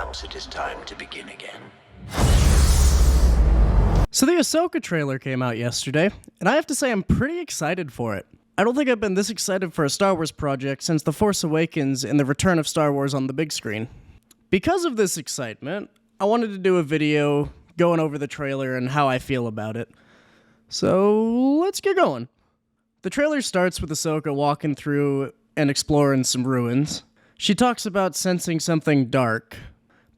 Perhaps it is time to begin again. So the Ahsoka trailer came out yesterday, and I have to say I'm pretty excited for it. I don't think I've been this excited for a Star Wars project since The Force Awakens and the return of Star Wars on the big screen. Because of this excitement, I wanted to do a video going over the trailer and how I feel about it. So let's get going. The trailer starts with Ahsoka walking through and exploring some ruins. She talks about sensing something dark.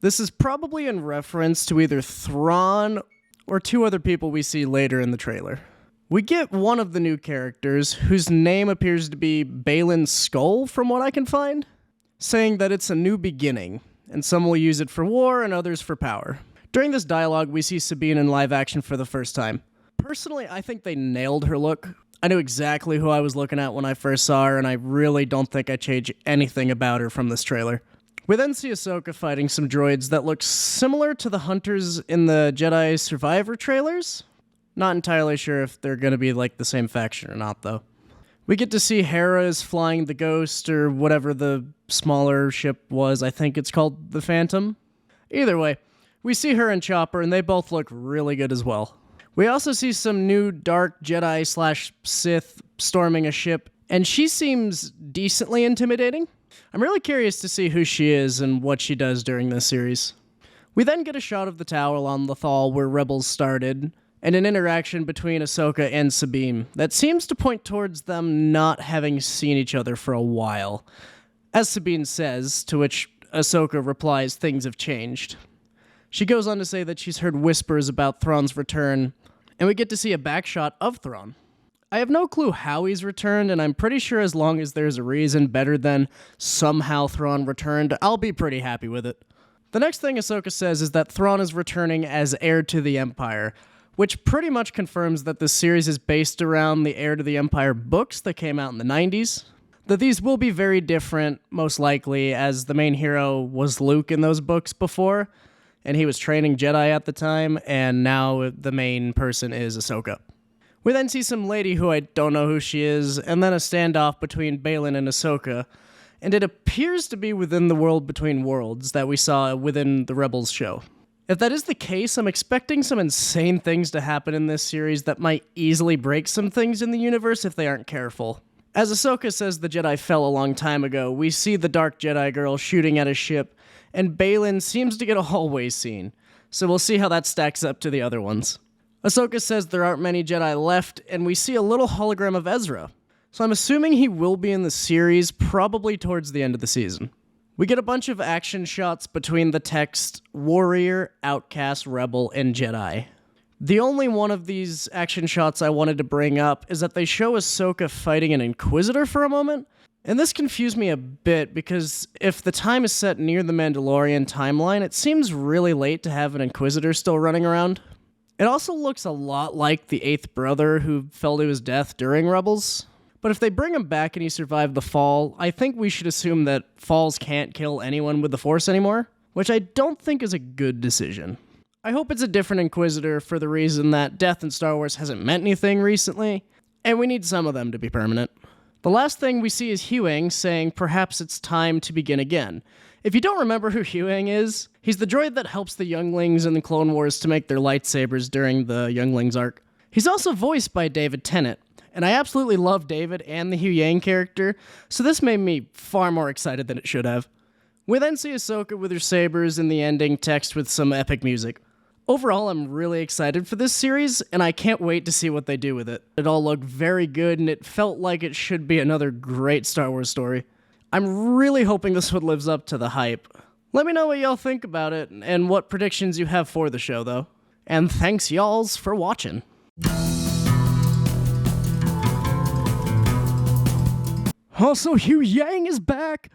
This is probably in reference to either Thrawn or two other people we see later in the trailer. We get one of the new characters, whose name appears to be Baylan Skoll from what I can find, saying that it's a new beginning, and some will use it for war and others for power. During this dialogue, we see Sabine in live action for the first time. Personally, I think they nailed her look. I knew exactly who I was looking at when I first saw her, and I really don't think I'd change anything about her from this trailer. We then see Ahsoka fighting some droids that look similar to the hunters in the Jedi Survivor trailers. Not entirely sure if they're going to be like the same faction or not, though. We get to see Hera is flying the Ghost, or whatever the smaller ship was. I think it's called the Phantom. Either way, we see her and Chopper, and they both look really good as well. We also see some new dark Jedi/Sith storming a ship, and she seems decently intimidating. I'm really curious to see who she is and what she does during this series. We then get a shot of the tower on Lothal where Rebels started, and an interaction between Ahsoka and Sabine that seems to point towards them not having seen each other for a while. As Sabine says, to which Ahsoka replies things have changed. She goes on to say that she's heard whispers about Thrawn's return, and we get to see a backshot of Thrawn. I have no clue how he's returned, and I'm pretty sure as long as there's a reason better than somehow Thrawn returned, I'll be pretty happy with it. The next thing Ahsoka says is that Thrawn is returning as heir to the Empire, which pretty much confirms that this series is based around the Heir to the Empire books that came out in the 90s. That these will be very different, most likely, as the main hero was Luke in those books before, and he was training Jedi at the time, and now the main person is Ahsoka. We then see some lady who I don't know who she is, and then a standoff between Baylan and Ahsoka, and it appears to be within the World Between Worlds that we saw within the Rebels show. If that is the case, I'm expecting some insane things to happen in this series that might easily break some things in the universe if they aren't careful. As Ahsoka says the Jedi fell a long time ago, we see the Dark Jedi girl shooting at a ship, and Baylan seems to get a hallway scene, so we'll see how that stacks up to the other ones. Ahsoka says there aren't many Jedi left, and we see a little hologram of Ezra, so I'm assuming he will be in the series probably towards the end of the season. We get a bunch of action shots between the text Warrior, Outcast, Rebel, and Jedi. The only one of these action shots I wanted to bring up is that they show Ahsoka fighting an Inquisitor for a moment, and this confused me a bit because if the time is set near the Mandalorian timeline, it seems really late to have an Inquisitor still running around. It also looks a lot like the 8th brother who fell to his death during Rebels. But if they bring him back and he survived the fall, I think we should assume that falls can't kill anyone with the Force anymore, which I don't think is a good decision. I hope it's a different Inquisitor for the reason that death in Star Wars hasn't meant anything recently, and we need some of them to be permanent. The last thing we see is Huyang saying perhaps it's time to begin again. If you don't remember who Huyang is, he's the droid that helps the younglings in the Clone Wars to make their lightsabers during the younglings arc. He's also voiced by David Tennant, and I absolutely love David and the Huyang character, so this made me far more excited than it should have. We then see Ahsoka with her sabers in the ending text with some epic music. Overall, I'm really excited for this series, and I can't wait to see what they do with it. It all looked very good, and it felt like it should be another great Star Wars story. I'm really hoping this one lives up to the hype. Let me know what y'all think about it, and what predictions you have for the show, though. And thanks y'alls for watching. Also, Huyang is back!